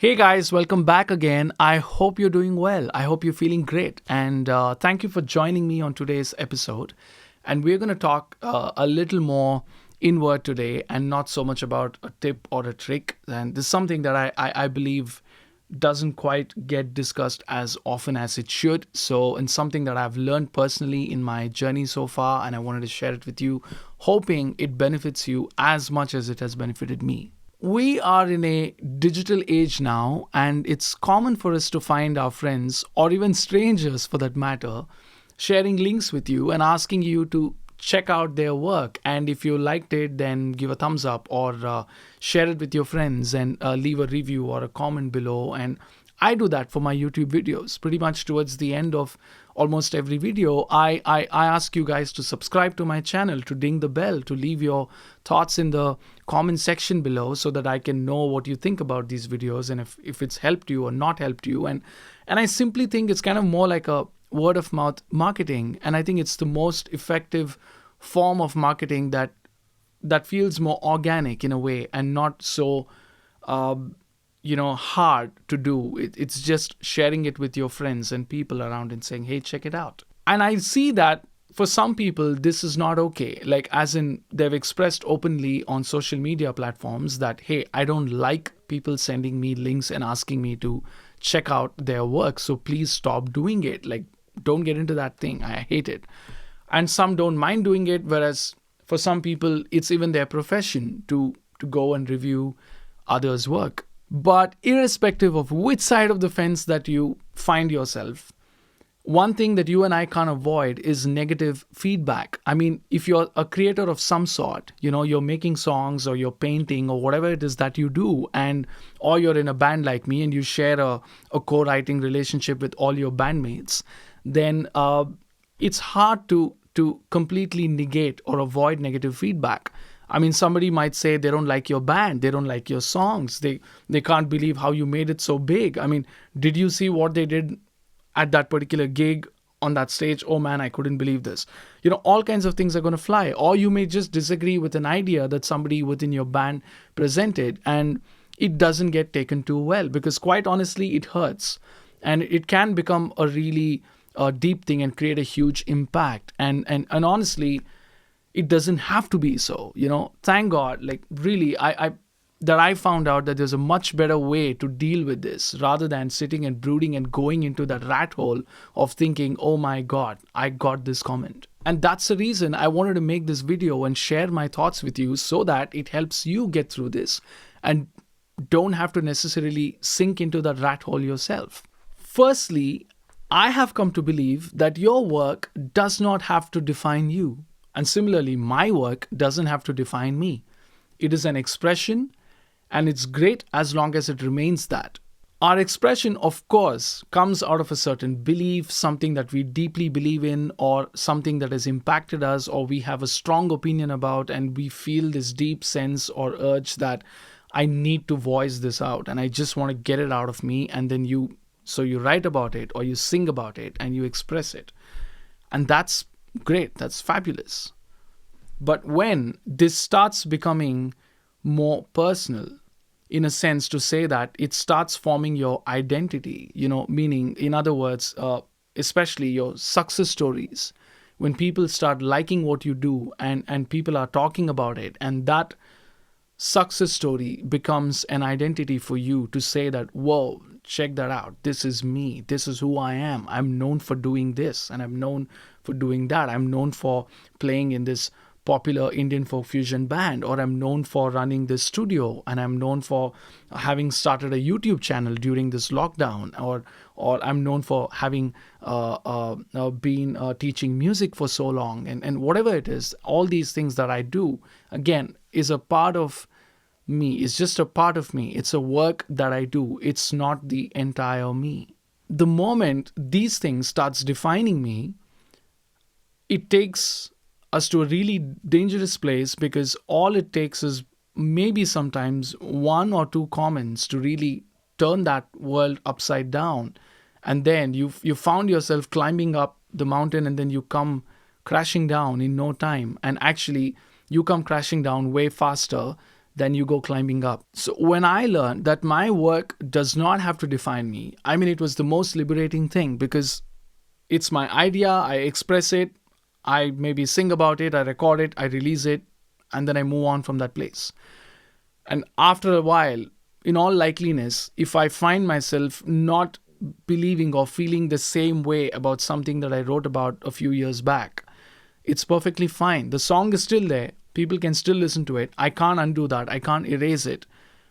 Hey guys, welcome back again. I hope you're doing well. I hope you're feeling great. And thank you for joining me on today's episode. And we're going to talk a little more inward today and not so much about a tip or a trick. And this is something that I believe doesn't quite get discussed as often as it should. So, and something that I've learned personally in my journey so far, and I wanted to share it with you, hoping it benefits you as much as it has benefited me. We are in a digital age now, and it's common for us to find our friends, or even strangers for that matter, sharing links with you and asking you to check out their work. And if you liked it, then give a thumbs up or share it with your friends and leave a review or a comment below. And I do that for my YouTube videos. Pretty much towards the end of almost every video, I ask you guys to subscribe to my channel, to ding the bell, to leave your thoughts in the comment section below so that I can know what you think about these videos and if it's helped you or not helped you. And I simply think it's kind of more like a word of mouth marketing. And I think it's the most effective form of marketing that feels more organic in a way and not so hard to do. It's just sharing it with your friends and people around and saying, hey, check it out. And I see that for some people, this is not okay. Like, as in, they've expressed openly on social media platforms that, hey, I don't like people sending me links and asking me to check out their work. So please stop doing it. Like, don't get into that thing. I hate it. And some don't mind doing it. Whereas for some people, it's even their profession to go and review others' work. But irrespective of which side of the fence that you find yourself, one thing that you and I can't avoid is negative feedback. I mean, if you're a creator of some sort, you're making songs or you're painting or whatever it is that you do, or you're in a band like me and you share a co-writing relationship with all your bandmates, then it's hard to completely negate or avoid negative feedback. I mean, somebody might say they don't like your band, they don't like your songs, they can't believe how you made it so big. I mean, did you see what they did at that particular gig on that stage? Oh man, I couldn't believe this. All kinds of things are going to fly. Or you may just disagree with an idea that somebody within your band presented and it doesn't get taken too well, because quite honestly, it hurts. And it can become a really deep thing and create a huge impact. And honestly, it doesn't have to be so. Thank God, like really, I found out that there's a much better way to deal with this rather than sitting and brooding and going into that rat hole of thinking, oh my God, I got this comment. And that's the reason I wanted to make this video and share my thoughts with you so that it helps you get through this and don't have to necessarily sink into that rat hole yourself. Firstly, I have come to believe that your work does not have to define you. And similarly, my work doesn't have to define me. It is an expression, and it's great as long as it remains that. Our expression, of course, comes out of a certain belief, something that we deeply believe in, or something that has impacted us, or we have a strong opinion about, and we feel this deep sense or urge that I need to voice this out, and I just want to get it out of me, and then you write about it, or you sing about it, and you express it. And that's great, that's fabulous. But when this starts becoming more personal, in a sense, to say that it starts forming your identity, meaning, in other words, especially your success stories, when people start liking what you do and people are talking about it, and that success story becomes an identity for you to say that, whoa, check that out. This is me. This is who I am. I'm known for doing this and I'm known for doing that. I'm known for playing in this popular Indian folk fusion band, or I'm known for running this studio, and I'm known for having started a YouTube channel during this lockdown, or I'm known for having been teaching music for so long, and whatever it is. All these things that I do, again, is a part of me. It's just a part of me. It's a work that I do. It's not the entire me. The moment these things starts defining me, it takes us to a really dangerous place, because all it takes is maybe sometimes one or two comments to really turn that world upside down. And then you found yourself climbing up the mountain, and then you come crashing down in no time. And actually, you come crashing down way faster then you go climbing up. So when I learned that my work does not have to define me, I mean, it was the most liberating thing, because it's my idea, I express it, I maybe sing about it, I record it, I release it, and then I move on from that place. And after a while, in all likeliness, if I find myself not believing or feeling the same way about something that I wrote about a few years back, it's perfectly fine. The song is still there. People can still listen to it. I can't undo that. I can't erase it.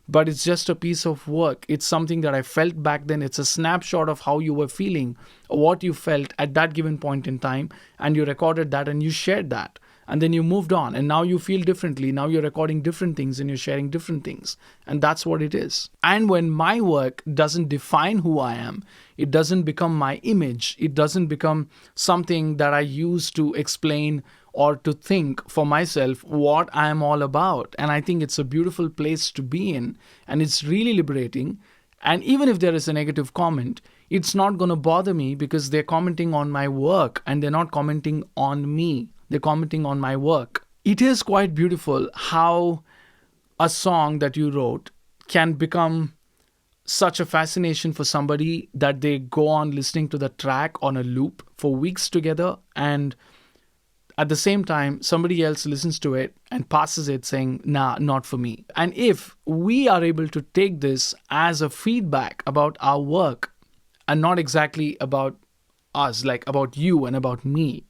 But it's just a piece of work. It's something that I felt back then. It's a snapshot of how you were feeling or what you felt at that given point in time. And you recorded that and you shared that. And then you moved on. And now you feel differently. Now you're recording different things and you're sharing different things. And that's what it is. And when my work doesn't define who I am, it doesn't become my image. It doesn't become something that I use to explain or to think for myself what I am all about. And I think it's a beautiful place to be in. And it's really liberating. And even if there is a negative comment, it's not going to bother me, because they're commenting on my work and they're not commenting on me. They're commenting on my work. It is quite beautiful how a song that you wrote can become such a fascination for somebody that they go on listening to the track on a loop for weeks together, and at the same time somebody else listens to it and passes it saying, nah, not for me. And if we are able to take this as a feedback about our work and not exactly about us, like about you and about me,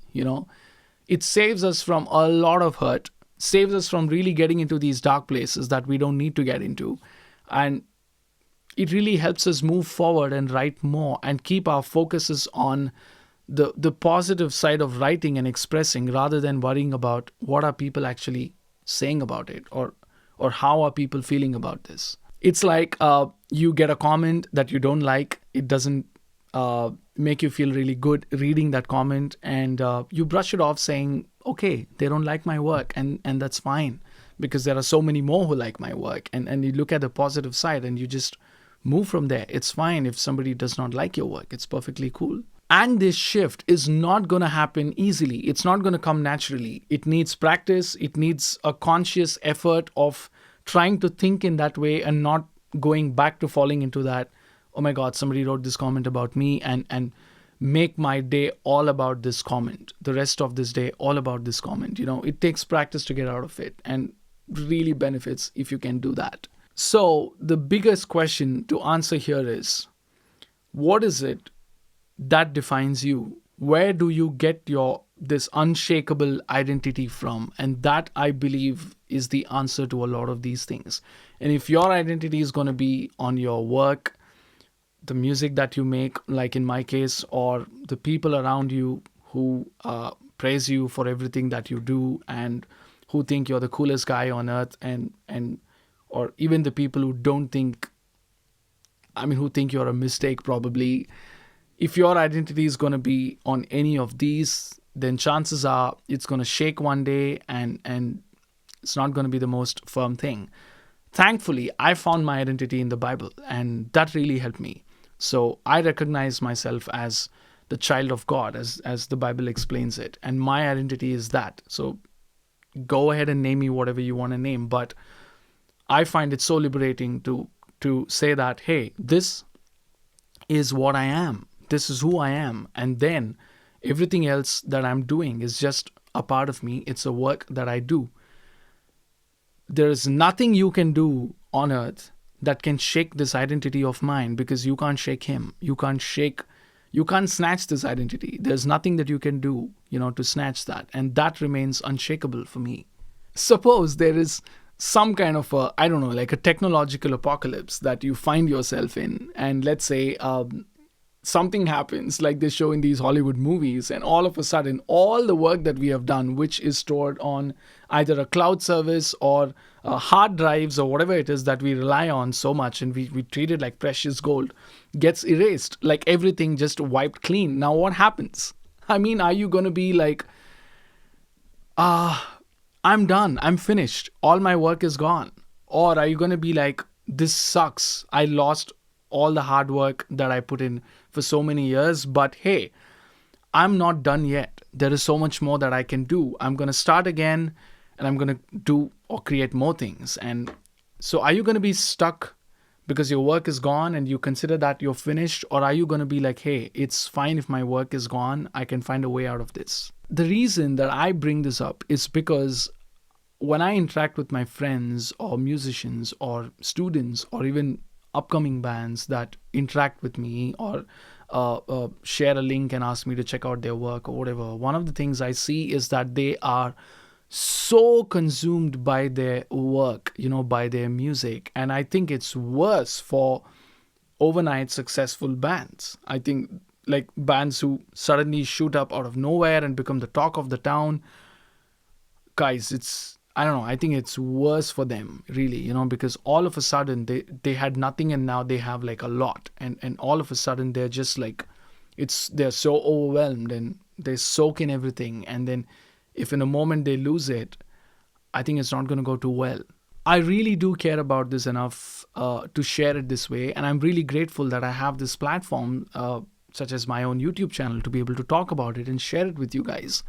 it saves us from a lot of hurt, saves us from really getting into these dark places that we don't need to get into. And it really helps us move forward and write more and keep our focuses on the positive side of writing and expressing, rather than worrying about what are people actually saying about it, or how are people feeling about this. It's like you get a comment that you don't like. It doesn't make you feel really good reading that comment, and you brush it off saying, okay, they don't like my work, and that's fine, because there are so many more who like my work, and you look at the positive side and you just move from there. It's fine if somebody does not like your work. It's perfectly cool. And this shift is not going to happen easily. It's not going to come naturally. It needs practice. It needs a conscious effort of trying to think in that way and not going back to falling into that, oh my God, somebody wrote this comment about me, and make my day all about this comment. The rest of this day all about this comment. It takes practice to get out of it, and really benefits if you can do that. So the biggest question to answer here is, what is it that defines you? Where do you get this unshakable identity from? And that, I believe, is the answer to a lot of these things. And if your identity is going to be on your work, the music that you make, like in my case, or the people around you who praise you for everything that you do and who think you're the coolest guy on earth, and or even the people who who think you're a mistake probably. If your identity is going to be on any of these, then chances are it's going to shake one day, and it's not going to be the most firm thing. Thankfully, I found my identity in the Bible, and that really helped me. So I recognize myself as the child of God, as the Bible explains it. And my identity is that. So go ahead and name me whatever you want to name. But I find it so liberating to say that, hey, this is what I am. This is who I am. And then everything else that I'm doing is just a part of me. It's a work that I do. There is nothing you can do on earth that can shake this identity of mine, because you can't shake him. You can't snatch this identity. There's nothing that you can do, to snatch that. And that remains unshakable for me. Suppose there is some kind of like a technological apocalypse that you find yourself in. And let's say something happens like they show in these Hollywood movies, and all of a sudden all the work that we have done, which is stored on either a cloud service or hard drives or whatever it is that we rely on so much, and we treat it like precious gold, gets erased, like everything just wiped clean. Now what happens? Are you going to be like, I'm done, I'm finished, all my work is gone? Or are you going to be like, this sucks, I lost all the hard work that I put in for so many years, but hey, I'm not done yet. There is so much more that I can do. I'm going to start again, and I'm going to do or create more things. And So are you going to be stuck because your work is gone and you consider that you're finished? Or are you going to be like, hey, it's fine if my work is gone, I can find a way out of this? The reason that I bring this up is because when I interact with my friends or musicians or students or even upcoming bands that interact with me or share a link and ask me to check out their work or whatever, one of the things I see is that they are so consumed by their work, by their music. And I think it's worse for overnight successful bands. I think like bands who suddenly shoot up out of nowhere and become the talk of the town. Guys, it's, I don't know, I think it's worse for them really, because all of a sudden they had nothing and now they have like a lot, and all of a sudden they're just like, they're so overwhelmed and they soak in everything, and then if in a moment they lose it, I think it's not going to go too well. I really do care about this enough to share it this way, and I'm really grateful that I have this platform, such as my own YouTube channel, to be able to talk about it and share it with you guys.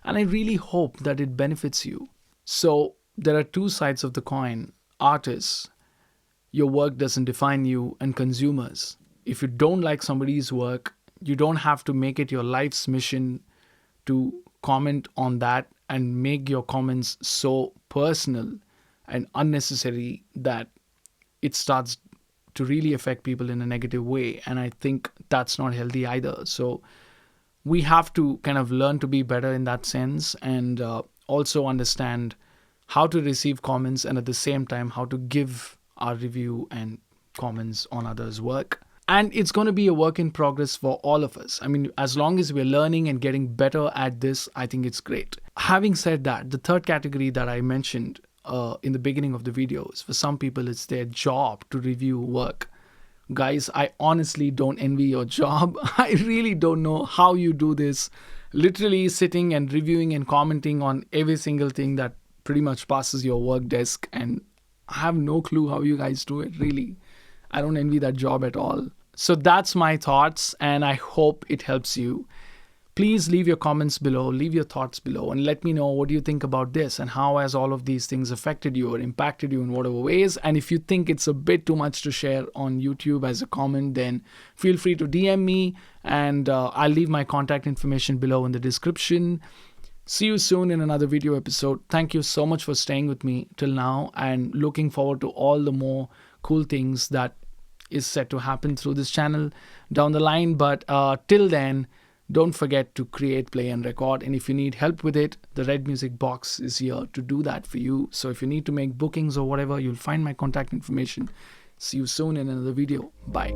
And I really hope that it benefits you. So there are two sides of the coin: artists, your work doesn't define you, and consumers. If you don't like somebody's work, you don't have to make it your life's mission to comment on that and make your comments so personal and unnecessary that it starts to really affect people in a negative way. And I think that's not healthy either. So we have to kind of learn to be better in that sense, and also understand how to receive comments, and at the same time how to give our review and comments on others' work. And it's going to be a work in progress for all of us. I mean, as long as we're learning and getting better at this, I think it's great. Having said that, the third category that I mentioned in the beginning of the video is, for some people, it's their job to review work. Guys, I honestly don't envy your job. I really don't know how you do this. Literally sitting and reviewing and commenting on every single thing that pretty much passes your work desk. And I have no clue how you guys do it, really. I don't envy that job at all. So that's my thoughts, and I hope it helps you. Please leave your comments below, leave your thoughts below, and let me know what you think about this and how has all of these things affected you or impacted you in whatever ways. And if you think it's a bit too much to share on YouTube as a comment, then feel free to DM me, and I'll leave my contact information below in the description. See you soon in another video episode. Thank you so much for staying with me till now, and looking forward to all the more cool things that is set to happen through this channel down the line. But till then, don't forget to create, play, and record. And if you need help with it, the Red Music box is here to do that for you. So if you need to make bookings or whatever, you'll find my contact information. See you soon in another video. Bye.